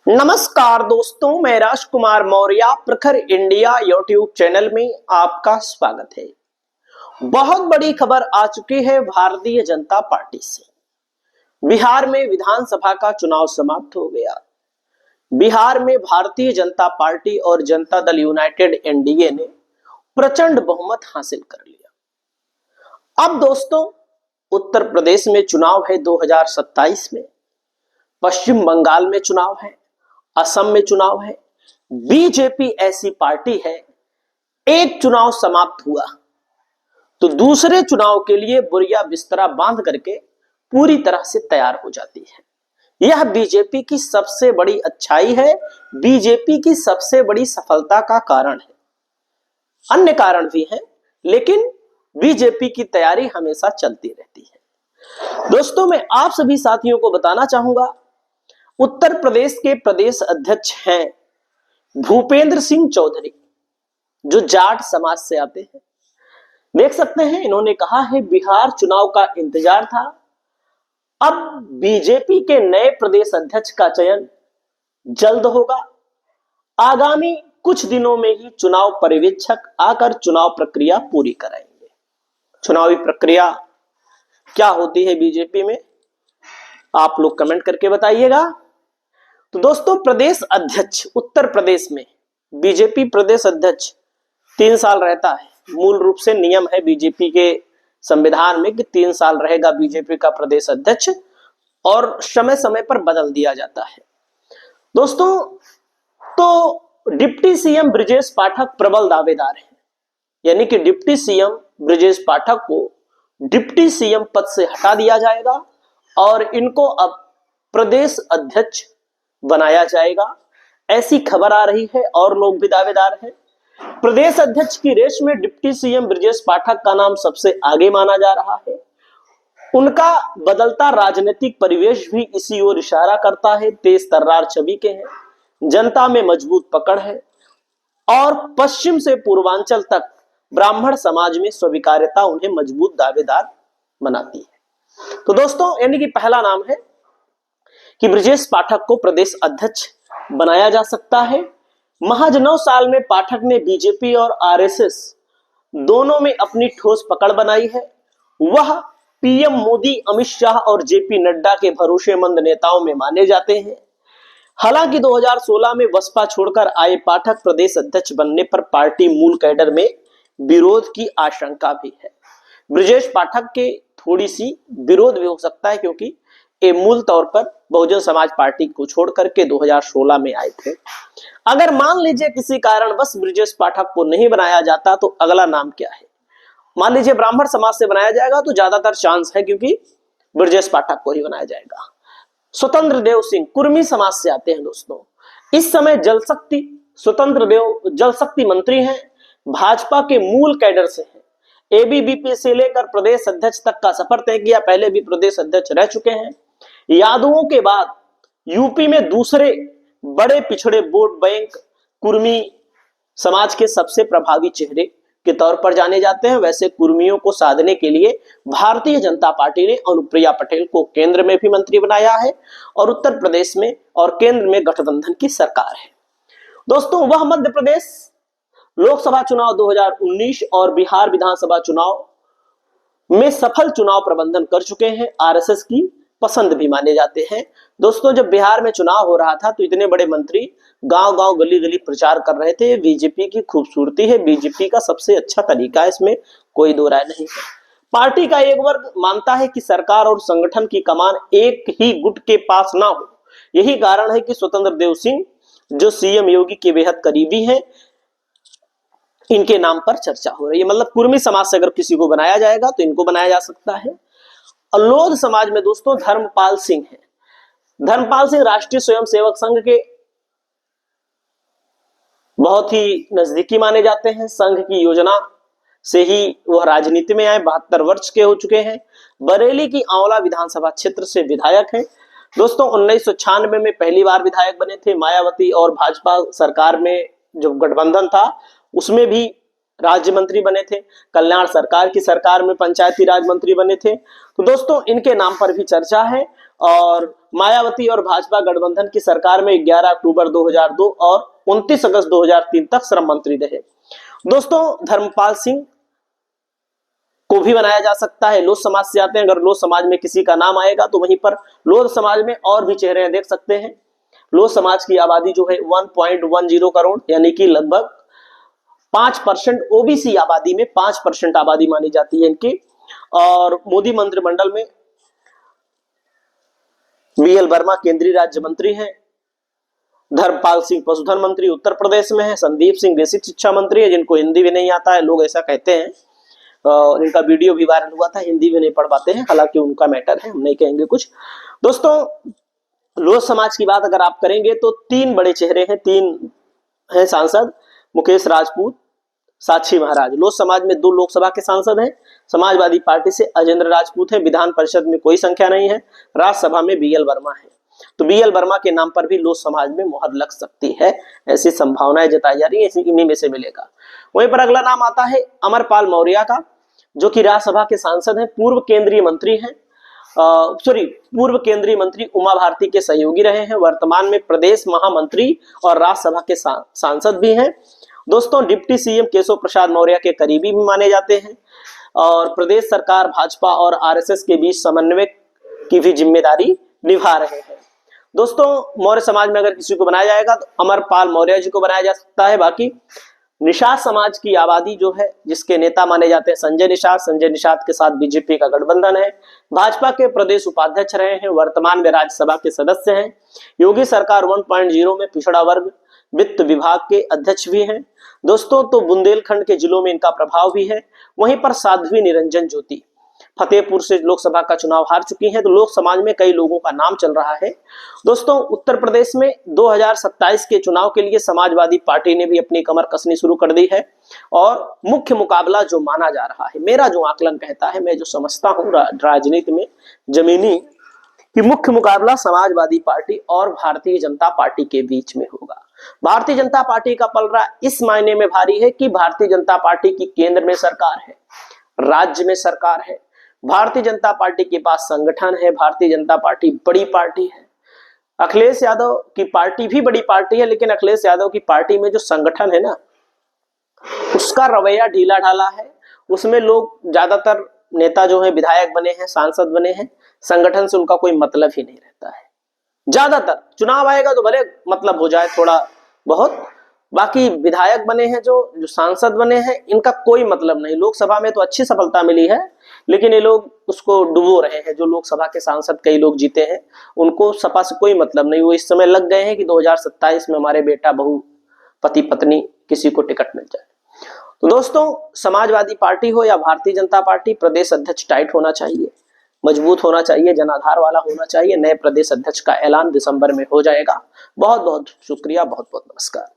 नमस्कार दोस्तों, मैं राजकुमार मौर्य प्रखर इंडिया यूट्यूब चैनल में आपका स्वागत है। बहुत बड़ी खबर आ चुकी है भारतीय जनता पार्टी से। बिहार में विधानसभा का चुनाव समाप्त हो गया। बिहार में भारतीय जनता पार्टी और जनता दल यूनाइटेड एनडीए ने प्रचंड बहुमत हासिल कर लिया। अब दोस्तों, उत्तर प्रदेश में चुनाव है 2027 में, पश्चिम बंगाल में चुनाव है, असम में चुनाव है। बीजेपी ऐसी पार्टी है, एक चुनाव समाप्त हुआ तो दूसरे चुनाव के लिए बुरिया बिस्तरा बांध करके पूरी तरह से तैयार हो जाती है। यह बीजेपी की सबसे बड़ी अच्छाई है, बीजेपी की सबसे बड़ी सफलता का कारण है। अन्य कारण भी हैं, लेकिन बीजेपी की तैयारी हमेशा चलती रहती है। दोस्तों, मैं आप सभी साथियों को बताना चाहूंगा, उत्तर प्रदेश के प्रदेश अध्यक्ष हैं भूपेंद्र सिंह चौधरी, जो जाट समाज से आते हैं। देख सकते हैं, इन्होंने कहा है बिहार चुनाव का इंतजार था, अब बीजेपी के नए प्रदेश अध्यक्ष का चयन जल्द होगा। आगामी कुछ दिनों में ही चुनाव पर्यवेक्षक आकर चुनाव प्रक्रिया पूरी कराएंगे। चुनावी प्रक्रिया क्या होती है बीजेपी में, आप लोग कमेंट करके बताइएगा। तो दोस्तों, प्रदेश अध्यक्ष उत्तर प्रदेश में बीजेपी प्रदेश अध्यक्ष 3 साल रहता है। मूल रूप से नियम है बीजेपी के संविधान में कि 3 साल रहेगा बीजेपी का प्रदेश अध्यक्ष, और समय समय पर बदल दिया जाता है। दोस्तों, तो डिप्टी सीएम ब्रजेश पाठक प्रबल दावेदार हैं, यानी कि डिप्टी सीएम ब्रजेश पाठक को डिप्टी सीएम पद से हटा दिया जाएगा और इनको अब प्रदेश अध्यक्ष बनाया जाएगा, ऐसी खबर आ रही है और लोग भी दावेदार हैं। प्रदेश अध्यक्ष की रेस में डिप्टी सीएम ब्रजेश पाठक का नाम सबसे आगे माना जा रहा है। उनका बदलता राजनीतिक परिवेश भी इसी ओर इशारा करता है। तेज तर्रार छवि के हैं, जनता में मजबूत पकड़ है और पश्चिम से पूर्वांचल तक ब्राह्मण समाज में स्वीकार्यता उन्हें मजबूत दावेदार बनाती है। तो दोस्तों, यानी कि पहला नाम है कि ब्रजेश पाठक को प्रदेश अध्यक्ष बनाया जा सकता है। महज 9 साल में पाठक ने बीजेपी और आरएसएस दोनों में अपनी ठोस पकड़ बनाई है। वह पीएम मोदी, अमित शाह और जेपी नड्डा के भरोसेमंद नेताओं में माने जाते हैं। हालांकि 2016 में बसपा छोड़कर आए पाठक प्रदेश अध्यक्ष बनने पर पार्टी मूल कैडर में विरोध की आशंका भी है। ब्रजेश पाठक के थोड़ी सी विरोध भी हो सकता है, क्योंकि ये मूल तौर पर बहुजन समाज पार्टी को छोड़ करके 2016 में आए थे। अगर मान लीजिए किसी कारण बस ब्रजेश पाठक को नहीं बनाया जाता तो अगला नाम क्या है? मान लीजिए ब्राह्मण समाज से बनाया जाएगा तो ज्यादातर चांस है, क्योंकि ब्रजेश पाठक को ही बनाया जाएगा। स्वतंत्र देव सिंह कुर्मी समाज से आते हैं। दोस्तों, इस समय स्वतंत्र देव जल शक्ति मंत्री हैं, भाजपा के मूल कैडर से हैं। एबीवीपी से लेकर प्रदेश अध्यक्ष तक का सफर तय किया, पहले भी प्रदेश अध्यक्ष रह चुके हैं। यादवों के बाद यूपी में दूसरे बड़े पिछड़े वोट बैंक कुर्मी समाज के सबसे प्रभावी चेहरे के तौर पर जाने जाते हैं। वैसे कुर्मियों को साधने के लिए भारतीय जनता पार्टी ने अनुप्रिया पटेल को केंद्र में भी मंत्री बनाया है और उत्तर प्रदेश में और केंद्र में गठबंधन की सरकार है। दोस्तों, वह मध्य प्रदेश लोकसभा चुनाव 2019 और बिहार विधानसभा चुनाव में सफल चुनाव प्रबंधन कर चुके हैं। आरएसएस की पसंद भी माने जाते हैं। दोस्तों, जब बिहार में चुनाव हो रहा था तो इतने बड़े मंत्री गांव-गांव, गली-गली प्रचार कर रहे थे। बीजेपी की खूबसूरती है, बीजेपी का सबसे अच्छा तरीका है, इसमें कोई दो राय नहीं है। पार्टी का एक वर्ग मानता है कि सरकार और संगठन की कमान एक ही गुट के पास ना हो। यही कारण है कि स्वतंत्र देव सिंह, जो सीएम योगी के बेहद करीबी हैं, इनके नाम पर चर्चा हो रही है। मतलब कुर्मी समाज से अगर किसी को बनाया जाएगा तो इनको बनाया जा सकता है। अलोद समाज में दोस्तों धर्मपाल सिंह है। धर्मपाल सिंह राष्ट्रीय स्वयंसेवक संघ के बहुत ही नजदीकी माने जाते हैं। संघ की योजना से ही वह राजनीति में आए। 72 वर्ष के हो चुके हैं। बरेली की आंवला विधानसभा क्षेत्र से विधायक हैं। दोस्तों, 1996 में पहली बार विधायक बने थे। मायावती और भाजपा सरकार में जो गठबंधन था उसमें भी राज्य मंत्री बने थे, कल्याण सरकार की सरकार में पंचायती राज मंत्री बने थे। तो दोस्तों इनके नाम पर भी चर्चा है। और मायावती और भाजपा गठबंधन की सरकार में 11 अक्टूबर 2002 और 29 अगस्त 2003 तक श्रम मंत्री रहे। दोस्तों धर्मपाल सिंह को भी बनाया जा सकता है, लोध समाज से आते हैं। अगर लोध समाज में किसी का नाम आएगा तो वहीं पर लोध समाज में और भी चेहरे देख सकते हैं। लोध समाज की आबादी जो है 1.10 करोड़, यानी कि लगभग 5% ओबीसी आबादी में 5% आबादी मानी जाती है इनकी। और मोदी मंत्रिमंडल में बीएल वर्मा केंद्रीय राज्य मंत्री हैं, धर्मपाल सिंह पशुधन मंत्री उत्तर प्रदेश में है, संदीप सिंह बेसिक शिक्षा मंत्री है, जिनको हिंदी भी नहीं आता है, लोग ऐसा कहते हैं। और इनका वीडियो भी वायरल हुआ था, हिंदी भी नहीं पढ़ पाते हैं, हालांकि उनका मैटर है, हम नहीं कहेंगे कुछ। दोस्तों लोध समाज की बात अगर आप करेंगे तो 3 बड़े चेहरे हैं, 3 हैं सांसद, मुकेश राजपूत, साक्षी महाराज। लोध समाज में 2 लोकसभा के सांसद हैं, समाजवादी पार्टी से अजेंद्र राजपूत है, विधान परिषद में कोई संख्या नहीं है, राज्यसभा में बीएल वर्मा है। तो बीएल वर्मा के नाम पर भी लोध समाज में मोहर लग सकती है, ऐसी संभावनाएं जताई जा रही है, इन्हीं में से मिलेगा। वहीं पर अगला नाम आता है अमरपाल मौर्य का, जो कि राज्यसभा के सांसद हैं, पूर्व केंद्रीय मंत्री हैं, पूर्व केंद्रीय मंत्री उमा भारती के सहयोगी रहे हैं, वर्तमान में प्रदेश महामंत्री और राज्यसभा के सांसद भी हैं। दोस्तों डिप्टी सीएम केशव प्रसाद मौर्य के करीबी भी माने जाते हैं और प्रदेश सरकार भाजपा और आरएसएस के बीच समन्वय की भी जिम्मेदारी निभा रहे हैं। दोस्तों मौर्य समाज में अगर किसी को बनाया जाएगा तो अमरपाल मौर्य जी को बनाया जा सकता है। बाकी निषाद समाज की आबादी जो है, जिसके नेता माने जाते हैं संजय निषाद के साथ बीजेपी का गठबंधन है, भाजपा के प्रदेश उपाध्यक्ष रहे हैं, वर्तमान में राज्यसभा के सदस्य हैं, योगी सरकार 1.0 में पिछड़ा वर्ग वित्त विभाग के अध्यक्ष भी हैं। दोस्तों तो बुंदेलखंड के जिलों में इनका प्रभाव भी है। वहीं पर साध्वी निरंजन ज्योति फतेहपुर से लोकसभा का चुनाव हार चुकी हैं, तो लोक समाज में कई लोगों का नाम चल रहा है। दोस्तों उत्तर प्रदेश में 2027 के चुनाव के लिए समाजवादी पार्टी ने भी अपनी कमर कसनी शुरू कर दी है और मुख्य मुकाबला जो माना जा रहा है, मेरा जो आकलन कहता है, मैं जो समझता हूँ राजनीति में जमीनी, कि मुख्य मुकाबला समाजवादी पार्टी और भारतीय जनता पार्टी के बीच में होगा। भारतीय जनता पार्टी का पलड़ा इस मायने में भारी है कि भारतीय जनता पार्टी की केंद्र में सरकार है, राज्य में सरकार है, भारतीय जनता पार्टी के पास संगठन है, भारतीय जनता पार्टी बड़ी पार्टी है। अखिलेश यादव की पार्टी भी बड़ी पार्टी है, लेकिन अखिलेश यादव की पार्टी में जो संगठन है ना, उसका रवैया ढीला ढाला है। उसमें लोग ज्यादातर नेता जो है विधायक बने हैं, सांसद बने हैं, संगठन से उनका कोई मतलब ही नहीं रहता है। ज्यादातर चुनाव आएगा तो भले मतलब हो जाए थोड़ा बहुत, बाकी विधायक बने हैं, जो सांसद बने हैं, इनका कोई मतलब नहीं। लोकसभा में तो अच्छी सफलता मिली है, लेकिन ये लोग उसको डुबो रहे हैं। जो लोकसभा के सांसद कई लोग जीते हैं, उनको सपा से कोई मतलब नहीं। वो इस समय लग गए हैं कि 2027 में हमारे बेटा बहू पति पत्नी किसी को टिकट मिल जाए। तो दोस्तों समाजवादी पार्टी हो या भारतीय जनता पार्टी, प्रदेश अध्यक्ष टाइट होना चाहिए, मजबूत होना चाहिए, जनाधार वाला होना चाहिए। नए प्रदेश अध्यक्ष का ऐलान दिसंबर में हो जाएगा। बहुत बहुत शुक्रिया, बहुत बहुत नमस्कार।